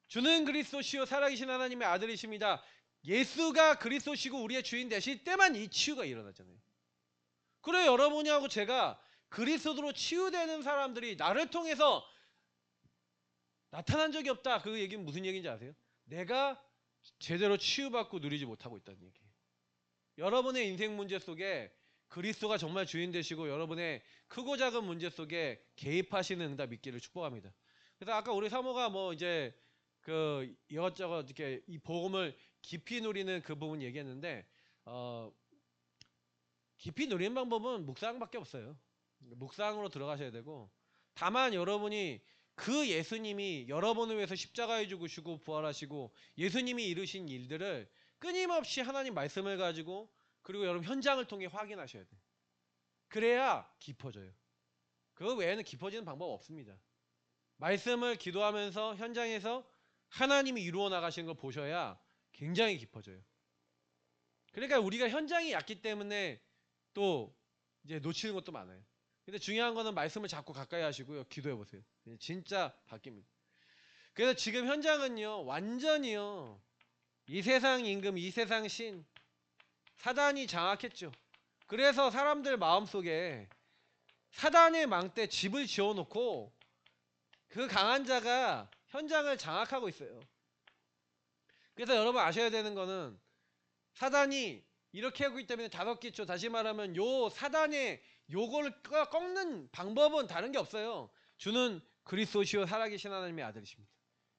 S1: 주는 그리스도시요 살아계신 하나님의 아들이십니다. 예수가 그리스도시고 우리의 주인 되실 때만 이 치유가 일어나잖아요. 그래 여러분이 하고 제가 그리스도로 치유되는 사람들이 나를 통해서 나타난 적이 없다. 그 얘기는 무슨 얘기인지 아세요? 내가 제대로 치유받고 누리지 못하고 있다는 얘기예요. 여러분의 인생 문제 속에 그리스도가 정말 주인 되시고 여러분의 크고 작은 문제 속에 개입하시는 응답 믿기를 축복합니다. 그래서 아까 우리 사모가 뭐 이제 그 이것저것 이렇게 이 복음을 깊이 누리는 그 부분 얘기했는데 깊이 누리는 방법은 묵상밖에 없어요. 묵상으로 들어가셔야 되고 다만 여러분이 그 예수님이 여러분을 위해서 십자가에 죽으시고 부활하시고 예수님이 이루신 일들을 끊임없이 하나님 말씀을 가지고 그리고 여러분 현장을 통해 확인하셔야 돼요. 그래야 깊어져요. 그 외에는 깊어지는 방법 없습니다. 말씀을 기도하면서 현장에서 하나님이 이루어 나가시는 걸 보셔야 굉장히 깊어져요. 그러니까 우리가 현장이 얕기 때문에 또 이제 놓치는 것도 많아요. 근데 중요한 거는 말씀을 자꾸 가까이 하시고요. 기도해 보세요. 진짜 바뀝니다. 그래서 지금 현장은요. 완전히요. 이 세상 임금, 이 세상 신 사단이 장악했죠. 그래서 사람들 마음속에 사단의 망대 집을 지어놓고 그 강한 자가 현장을 장악하고 있어요. 그래서 여러분 아셔야 되는 거는 사단이 이렇게 하고 있기 때문에 다섯 기초 다시 말하면 요 사단의 요걸 꺾는 방법은 다른 게 없어요. 주는 그리스도시요 살아계신 하나님의 아들이십니다.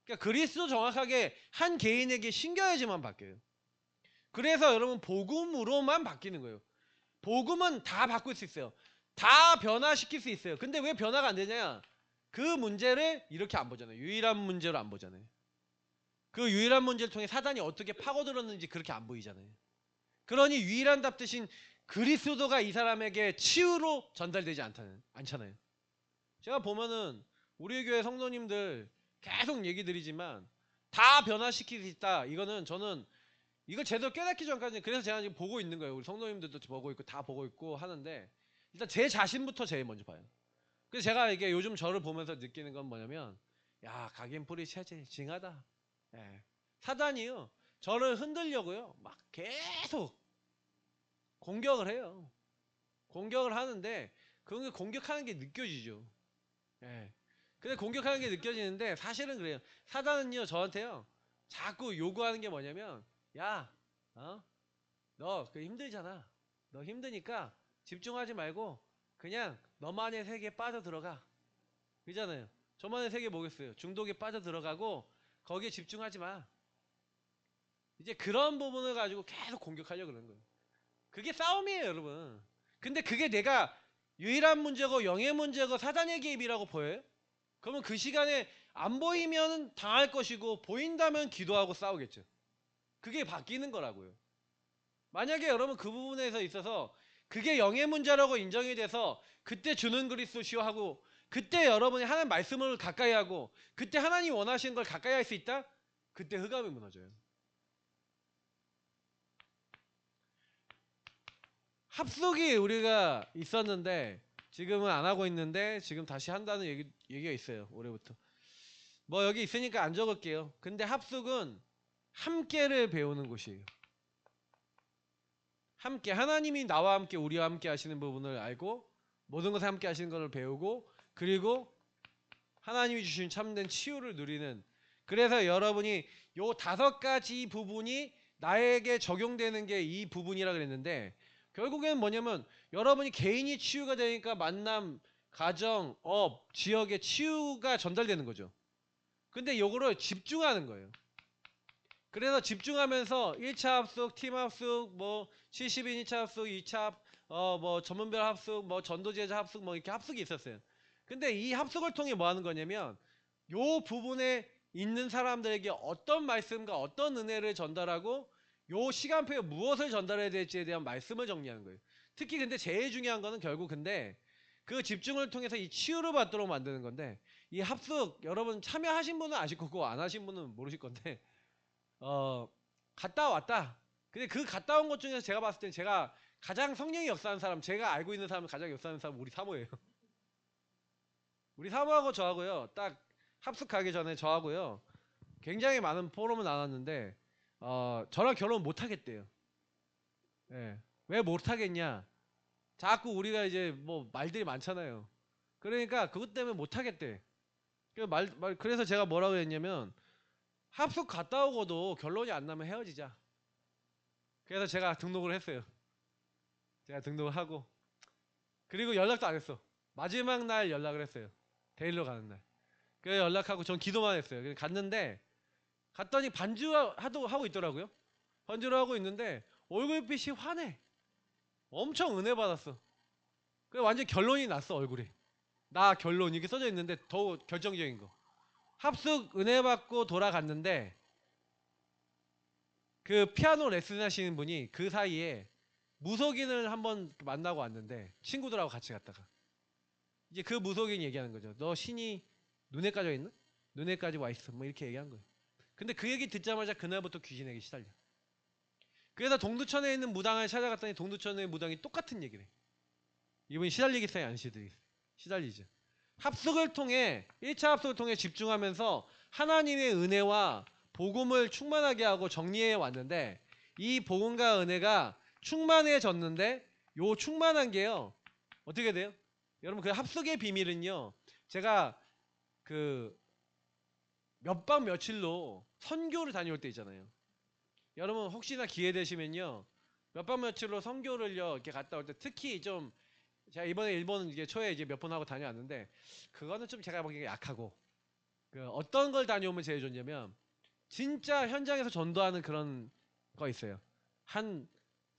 S1: 그러니까 그리스도 정확하게 한 개인에게 신겨야지만 바뀌어요. 그래서 여러분 복음으로만 바뀌는 거예요. 복음은 다 바꿀 수 있어요. 다 변화시킬 수 있어요. 근데 왜 변화가 안 되냐? 그 문제를 이렇게 안 보잖아요. 유일한 문제로 안 보잖아요. 그 유일한 문제를 통해 사단이 어떻게 파고들었는지 그렇게 안 보이잖아요. 그러니 유일한 답 대신 그리스도가 이 사람에게 치유로 전달되지 않잖아요. 제가 보면은 우리 교회 성도님들 계속 얘기 드리지만 다 변화시킬 수 있다. 이거는 저는 이걸 제대로 깨닫기 전까지는 그래서 제가 지금 보고 있는 거예요. 우리 성도님들도 보고 있고 다 보고 있고 하는데 일단 제 자신부터 제일 먼저 봐요. 그래서 제가 이게 요즘 저를 보면서 느끼는 건 뭐냐면 야 각인풀이 체제 징하다. 예. 사단이요 저를 흔들려고요 막 계속 공격을 해요. 공격을 하는데 그 공격하는 게 느껴지죠. 예. 근데 공격하는 게 느껴지는데 사실은 그래요. 사단은요 저한테요 자꾸 요구하는 게 뭐냐면 야, 너 그 힘들잖아. 너 힘드니까 집중하지 말고 그냥 너만의 세계에 빠져 들어가. 그잖아요. 저만의 세계 뭐겠어요? 중독에 빠져 들어가고 거기에 집중하지 마. 이제 그런 부분을 가지고 계속 공격하려고 그러는 거예요. 그게 싸움이에요, 여러분. 근데 그게 내가 유일한 문제고 영의 문제고 사단의 개입이라고 보여요? 그러면 그 시간에 안 보이면 당할 것이고 보인다면 기도하고 싸우겠죠. 그게 바뀌는 거라고요. 만약에 여러분 그 부분에서 있어서 그게 영의 문제라고 인정이 돼서 그때 주는 그리스도시요 하고 그때 여러분이 하나님 말씀을 가까이 하고 그때 하나님 원하시는 걸 가까이 할 수 있다? 그때 흑암이 무너져요. 합숙이 우리가 있었는데 지금은 안 하고 있는데 지금 다시 한다는 얘기가 있어요. 올해부터. 뭐 여기 있으니까 안 적을게요. 근데 합숙은 함께를 배우는 곳이에요. 함께 하나님이 나와 함께 우리와 함께 하시는 부분을 알고 모든 것을 함께 하시는 것을 배우고 그리고 하나님이 주신 참된 치유를 누리는 그래서 여러분이 요 5가지 부분이 나에게 적용되는 게 이 부분이라 그랬는데 결국에는 뭐냐면 여러분이 개인이 치유가 되니까 만남, 가정, 업, 지역의 치유가 전달되는 거죠. 근데 요거를 집중하는 거예요. 그래서 집중하면서 1차 합숙, 팀 합숙, 뭐 70인 1차 합숙, 2차 뭐 전문별 합숙, 뭐 전도제자 합숙 뭐 이렇게 합숙이 있었어요. 근데 이 합숙을 통해 뭐 하는 거냐면 요 부분에 있는 사람들에게 어떤 말씀과 어떤 은혜를 전달하고 요 시간표에 무엇을 전달해야 될지에 대한 말씀을 정리하는 거예요. 특히 근데 제일 중요한 거는 결국 근데 그 집중을 통해서 이 치유를 받도록 만드는 건데, 이 합숙 여러분 참여하신 분은 아실 거고 안 하신 분은 모르실 건데, 갔다 왔다. 근데 그 갔다 온 것 중에서 제가 봤을 때 제가 가장 성령이 역사하는 사람, 제가 알고 있는 사람 가장 역사하는 사람 우리 사모예요. 우리 사모하고 저하고요. 딱 합숙하기 전에 저하고요. 굉장히 많은 포럼을 나눴는데 저랑 결혼 못 하겠대요. 예. 왜 못 하겠냐? 자꾸 우리가 이제 뭐 말들이 많잖아요. 그러니까 그것 때문에 못 하겠대. 그래서 제가 뭐라고 했냐면 합숙 갔다 오고도 결론이 안 나면 헤어지자. 그래서 제가 등록을 했어요. 제가 등록을 하고 그리고 연락도 안 했어. 마지막 날 연락을 했어요. 데리러 가는 날. 그래서 연락하고 전 기도만 했어요. 그래서 갔는데 갔더니 하고 있더라고요. 반주를 하고 있는데 얼굴빛이 환해. 엄청 은혜 받았어. 그래 완전 결론이 났어 얼굴이. 나 결론 이렇게 써져 있는데 더 결정적인 거. 합숙 은혜 받고 돌아갔는데 그 피아노 레슨 하시는 분이 그 사이에 무속인을 한번 만나고 왔는데 친구들하고 같이 갔다가 이제 그 무속인이 얘기하는 거죠. 너 신이 눈에 까져 있나? 눈에까지 와 있어. 뭐 이렇게 얘기한 거예요. 근데 그 얘기 듣자마자 그날부터 귀신에게 시달려. 그래서 동두천에 있는 무당을 찾아갔더니 동두천의 무당이 똑같은 얘기를 해. 이분이 시달리겠어요? 안 시달리죠. 합숙을 통해 1차 합숙을 통해 집중하면서 하나님의 은혜와 복음을 충만하게 하고 정리해 왔는데 이 복음과 은혜가 충만해졌는데 요 충만한 게요. 어떻게 돼요? 여러분 그 합숙의 비밀은요. 제가 그 몇 밤 며칠로 선교를 다녀올 때 있잖아요. 여러분 혹시나 기회 되시면요. 몇 밤 며칠로 선교를요. 이렇게 갔다 올 때 특히 좀 제가 이번에 일본 이게 초에 이제 몇 번 하고 다녀왔는데 그거는 좀 제가 보기에 약하고 그 어떤 걸 다녀오면 제일 좋냐면 진짜 현장에서 전도하는 그런 거 있어요. 한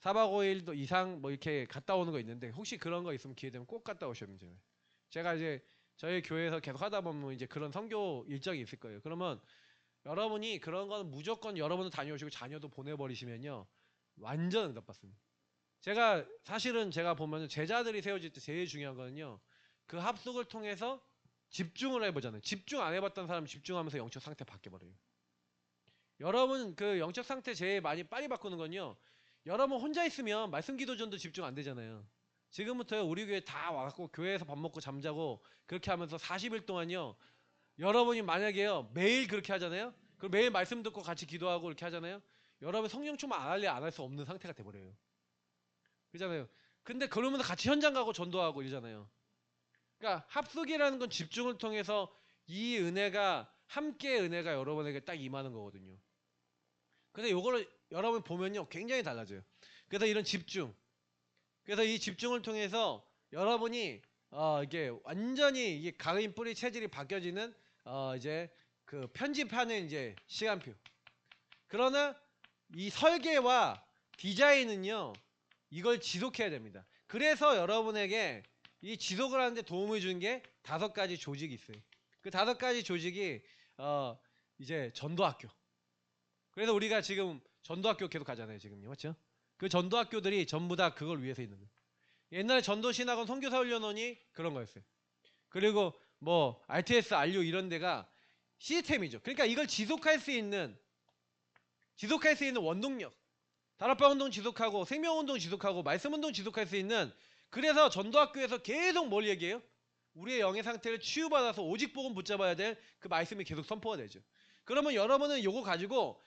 S1: 4박 5일 이상 뭐 이렇게 갔다 오는 거 있는데 혹시 그런 거 있으면 기회 되면 꼭 갔다 오시면 돼요. 제가 이제 저희 교회에서 계속 하다 보면 이제 그런 선교 일정이 있을 거예요. 그러면 여러분이 그런 거는 무조건 여러분도 다녀오시고 자녀도 보내버리시면요. 완전 응답받습니다. 사실은 제가 보면 제자들이 세워질 때 제일 중요한 거는요. 그 합숙을 통해서 집중을 해보잖아요. 집중 안 해봤던 사람 집중하면서 영적 상태 바뀌어버려요. 여러분 그 영적 상태 제일 많이 빨리 바꾸는 건요. 여러분 혼자 있으면 말씀 기도전도 집중 안 되잖아요. 지금부터 우리 교회 다 와갖고 교회에서 밥 먹고 잠자고 그렇게 하면서 40일 동안요. 여러분이 만약에요 매일 그렇게 하잖아요. 그리고 매일 말씀 듣고 같이 기도하고 이렇게 하잖아요. 여러분 성령 충만 안 할래 안 할 수 없는 상태가 돼버려요. 그렇잖아요. 근데 그러면서 같이 현장 가고 전도하고 이러잖아요. 그러니까 합숙이라는 건 집중을 통해서 이 은혜가 함께 은혜가 여러분에게 딱 임하는 거거든요. 근데 요거를 여러분 보면요 굉장히 달라져요. 그래서 이런 집중, 그래서 이 집중을 통해서 여러분이 이게 완전히 이게 각인 뿌리 체질이 바뀌어지는 이제 그 편집하는 이제 시간표. 그러나 이 설계와 디자인은요 이걸 지속해야 됩니다. 그래서 여러분에게 이 지속을 하는데 도움을 주는 게 5가지 조직이 있어요. 그 5가지 조직이 이제 전도학교. 그래서 우리가 지금 전도학교 계속 가잖아요, 지금요. 맞죠? 그 전도학교들이 전부 다 그걸 위해서 있는 거예요. 옛날에 전도신학원 선교사훈련원이 그런 거였어요. 그리고 뭐 RTS, RU 이런 데가 시스템이죠. 그러니까 이걸 지속할 수 있는 원동력. 다락방 운동 지속하고 생명 운동 지속하고 말씀 운동 지속할 수 있는, 그래서 전도학교에서 계속 뭘 얘기해요? 우리의 영의 상태를 치유받아서 오직 복음 붙잡아야 될 그 말씀이 계속 선포가 되죠. 그러면 여러분은 요거 가지고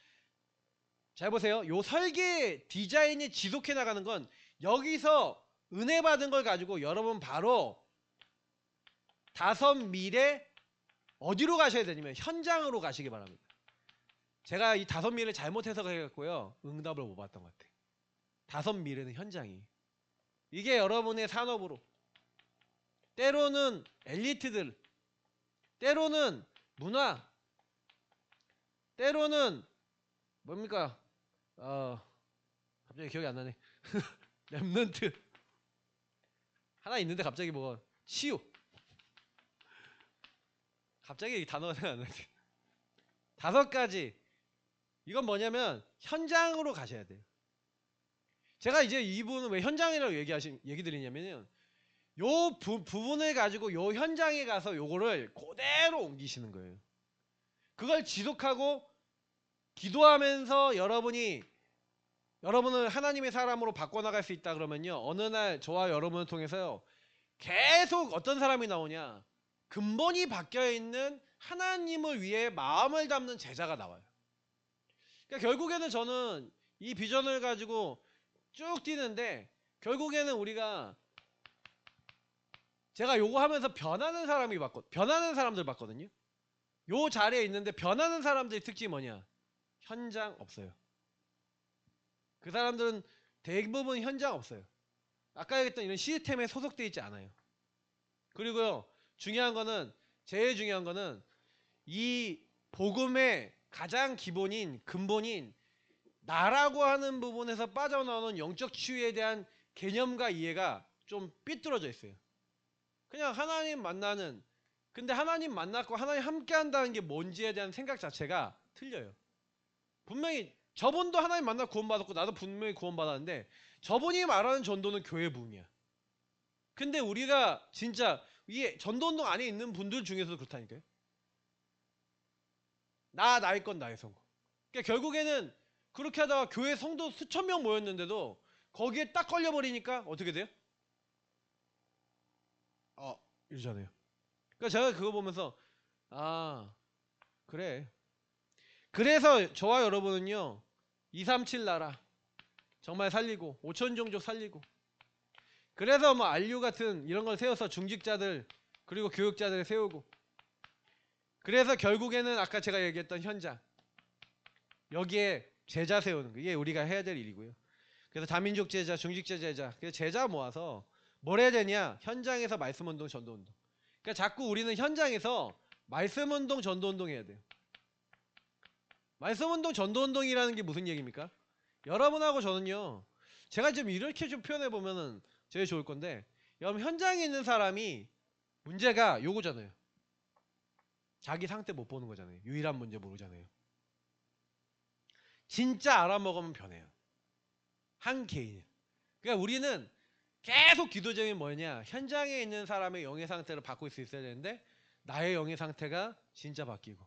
S1: 잘 보세요. 요 설계 디자인이 지속해 나가는 건 여기서 은혜 받은 걸 가지고 여러분 바로 5밀에 어디로 가셔야 되냐면 현장으로 가시기 바랍니다. 제가 이 5밀을 잘못 해석해갖고요 응답을 못 받던 것 같아요. 5밀에는 현장이, 이게 여러분의 산업으로, 때로는 엘리트들, 때로는 문화, 때로는 뭡니까 갑자기 기억이 안 나네. 랩런트 하나 있는데 갑자기 뭐가 치유, 갑자기 이 단어가 생각 안 나지. 5가지. 이건 뭐냐면 현장으로 가셔야 돼요. 제가 이제 이분은 왜 현장이라고 얘기 드리냐면요, 요 부분을 가지고 요 현장에 가서 요거를 그대로 옮기시는 거예요. 그걸 지속하고 기도하면서 여러분을 하나님의 사람으로 바꿔나갈 수 있다 그러면요, 어느 날 저와 여러분을 통해서요 계속 어떤 사람이 나오냐, 근본이 바뀌어있는 하나님을 위해 마음을 담는 제자가 나와요. 그러니까 결국에는 저는 이 비전을 가지고 쭉 뛰는데, 결국에는 우리가, 제가 요거 하면서 변하는 사람들 봤거든요. 요 자리에 있는데 변하는 사람들의 특징이 뭐냐? 현장 없어요. 그 사람들은 대부분 현장 없어요. 아까 얘기했던 이런 시스템에 소속되어 있지 않아요. 그리고요, 제일 중요한 거는 이 복음의 가장 근본인 나라고 하는 부분에서 빠져나오는 영적 치유에 대한 개념과 이해가 좀 삐뚤어져 있어요. 그냥 근데 하나님 만났고 하나님 함께 한다는 게 뭔지에 대한 생각 자체가 틀려요. 분명히 저분도 하나님 만나 구원받았고 나도 분명히 구원받았는데, 저분이 말하는 전도는 교회 부흥이야. 근데 우리가 진짜 이 전도운동 안에 있는 분들 중에서도 그렇다니까요. 나의 건 나의 성공. 그러니까 결국에는 그렇게 하다가 교회 성도 수천 명 모였는데도 거기에 딱 걸려버리니까 어떻게 돼요? 이러잖아요. 그러니까 제가 그거 보면서 그래. 그래서 저와 여러분은요, 237 나라 정말 살리고 5천 종족 살리고, 그래서 뭐 안류 같은 이런 걸 세워서 중직자들 그리고 교육자들 세우고, 그래서 결국에는 아까 제가 얘기했던 현장, 여기에 제자 세우는 거, 이게 우리가 해야 될 일이고요. 그래서 다민족 제자, 중직자 제자, 그래서 제자 모아서 뭘 해야 되냐? 현장에서 말씀운동, 전도운동. 그러니까 자꾸 우리는 현장에서 말씀운동, 전도운동 해야 돼요. 말씀운동, 전도운동이라는 게 무슨 얘기입니까? 여러분하고 저는요, 제가 지금 이렇게 좀 표현해 보면은 제일 좋을 건데, 여러분 현장에 있는 사람이 문제가 요거잖아요. 자기 상태 못 보는 거잖아요. 유일한 문제 모르잖아요. 진짜 알아먹으면 변해요. 한 개인. 그러니까 우리는 계속 기도적인 뭐냐, 현장에 있는 사람의 영의 상태를 바꿀 수 있어야 되는데 나의 영의 상태가 진짜 바뀌고.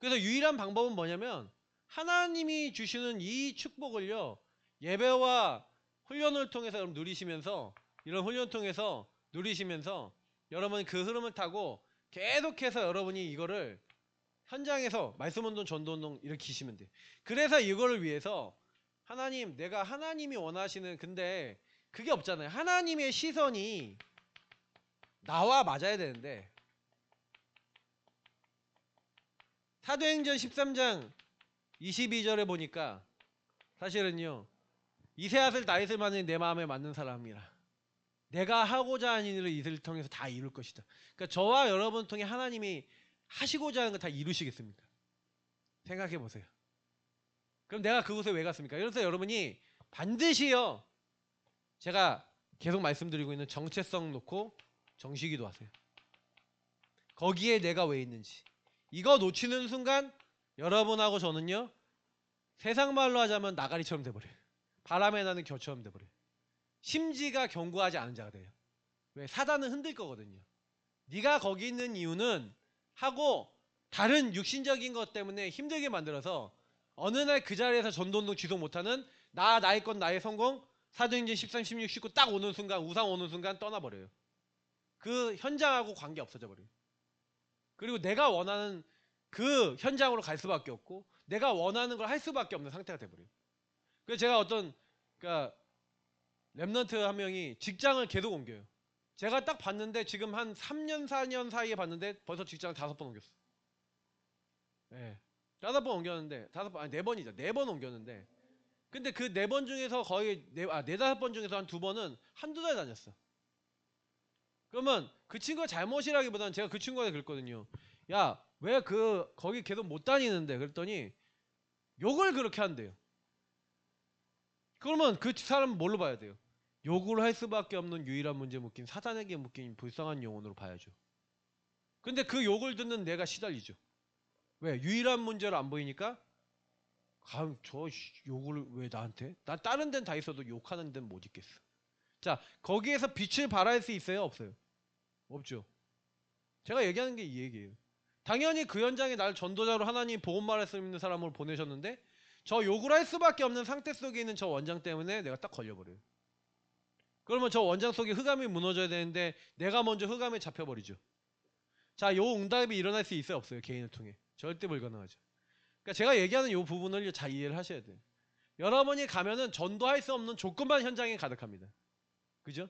S1: 그래서 유일한 방법은 뭐냐면, 하나님이 주시는 이 축복을요, 예배와 훈련을 통해서 여러분 누리시면서, 이런 훈련 통해서 누리시면서 여러분 그 흐름을 타고 계속해서 여러분이 이거를 현장에서 말씀운동, 전도운동 일으키시면 돼요. 그래서 이거를 위해서 내가 하나님이 원하시는, 근데 그게 없잖아요. 하나님의 시선이 나와 맞아야 되는데, 사도행전 13장 22절에 보니까 사실은요, 이세 아들 다윗을 만든 내 마음에 맞는 사람이라 내가 하고자 하는 일을 이들을 통해서 다 이룰 것이다. 그러니까 저와 여러분 통해 하나님이 하시고자 하는 거 다 이루시겠습니까? 생각해 보세요. 그럼 내가 그곳에 왜 갔습니까? 그래서 여러분이 반드시요, 제가 계속 말씀드리고 있는 정체성 놓고 정시기도 하세요. 거기에 내가 왜 있는지. 이거 놓치는 순간 여러분하고 저는요, 세상 말로 하자면 나가리처럼 돼버려요. 바람에 나는 겨처럼 돼버려요. 심지가 견고하지 않은 자가 돼요. 왜? 사단은 흔들 거거든요. 네가 거기 있는 이유는 하고 다른 육신적인 것 때문에 힘들게 만들어서 어느 날 그 자리에서 전도운동 지속 못하는 나의 건 나의 성공, 사도행전 13, 16, 19 딱 오는 순간, 우상 오는 순간 떠나버려요. 그 현장하고 관계 없어져 버려요. 그리고 내가 원하는 그 현장으로 갈 수밖에 없고 내가 원하는 걸 할 수밖에 없는 상태가 돼버려요. 그래서 제가 그러니까 랩넌트 한 명이 직장을 계속 옮겨요. 제가 딱 봤는데 지금 한 3년 4년 사이에 봤는데 벌써 직장을 5번 옮겼어. 네. 5번 옮겼는데 4번이죠. 4번 옮겼는데, 근데 그 4번 중에서 거의 4-5번 중에서 한 2번은 한두 달 다녔어. 그러면 그 친구가 잘못이라기보다는 제가 그 친구한테 그랬거든요. 야, 왜 거기 계속 못 다니는데? 그랬더니 욕을 그렇게 한대요. 그러면 그 사람은 뭘로 봐야 돼요? 욕을 할 수밖에 없는 유일한 문제 묶인, 사단에게 묶인 불쌍한 영혼으로 봐야죠. 근데 그 욕을 듣는 내가 시달리죠. 왜? 유일한 문제로 안 보이니까. 욕을 왜 나한테? 난 다른 데는 다 있어도 욕하는 데는 못 있겠어. 자, 거기에서 빛을 발할 수 있어요? 없어요? 없죠. 제가 얘기하는 게 이 얘기예요. 당연히 그 현장에 날 전도자로 하나님 복음 말씀 있는 사람으로 보내셨는데 저 욕을 할 수밖에 없는 상태 속에 있는 저 원장 때문에 내가 딱 걸려버려요. 그러면 저 원장 속에 흑암이 무너져야 되는데 내가 먼저 흑암에 잡혀버리죠. 자, 요 응답이 일어날 수 있어요? 없어요? 개인을 통해. 절대 불가능하죠. 그러니까 제가 얘기하는 요 부분을 잘 이해를 하셔야 돼요. 여러분이 가면은 전도할 수 없는 조건만 현장에 가득합니다. 그죠?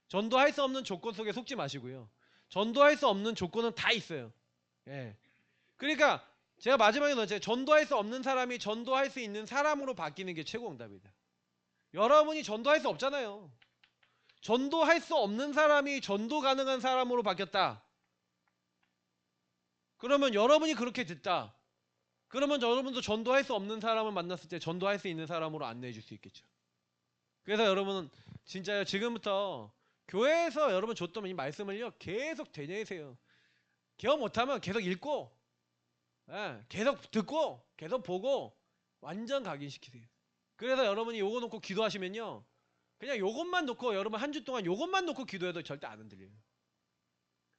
S1: 전도할 수 없는 조건 속에 속지 마시고요. 전도할 수 없는 조건은 다 있어요. 예. 그러니까 제가 마지막에 넣었죠. 전도할 수 없는 사람이 전도할 수 있는 사람으로 바뀌는 게 최고 응답이다. 여러분이 전도할 수 없잖아요. 전도할 수 없는 사람이 전도 가능한 사람으로 바뀌었다. 그러면 여러분이 그렇게 됐다. 그러면 여러분도 전도할 수 없는 사람을 만났을 때 전도할 수 있는 사람으로 안내해 줄 수 있겠죠. 그래서 여러분은 진짜요. 지금부터 교회에서 여러분 줬던 이 말씀을요. 계속 되뇌이세요. 기억 못하면 계속 읽고 계속 듣고 계속 보고 완전 각인시키세요. 그래서 여러분이 요거 놓고 기도하시면요. 그냥 요것만 놓고 여러분 한 주 동안 요것만 놓고 기도해도 절대 안 흔들려요.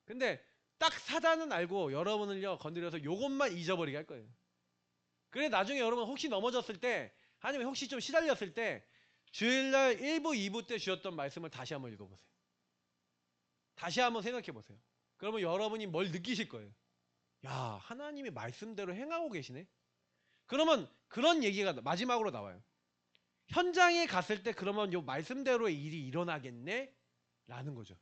S1: 근데 딱 사단은 알고 여러분을요 건드려서 요것만 잊어버리게 할 거예요. 그래 나중에 여러분 혹시 넘어졌을 때 아니면 혹시 좀 시달렸을 때 주일날 1부 2부 때 주셨던 말씀을 다시 한번 읽어보세요. 다시 한번 생각해보세요. 그러면 여러분이 뭘 느끼실 거예요. 야, 하나님이 말씀대로 행하고 계시네. 그러면 그런 얘기가 마지막으로 나와요. 현장에 갔을 때 그러면 요 말씀대로의 일이 일어나겠네? 라는 거죠.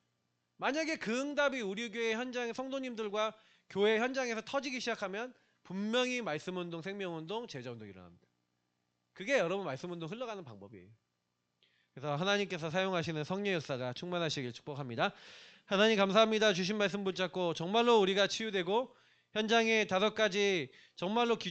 S1: 만약에 그 응답이 우리 교회 현장의 성도님들과 교회 현장에서 터지기 시작하면 분명히 말씀운동, 생명운동, 제자운동이 일어납니다. 그게 여러분 말씀운동 흘러가는 방법이에요. 그래서 하나님께서 사용하시는 성령 역사가 충만하시길 축복합니다. 하나님 감사합니다. 주신 말씀 붙잡고 정말로 우리가 치유되고 현장에 5가지 정말로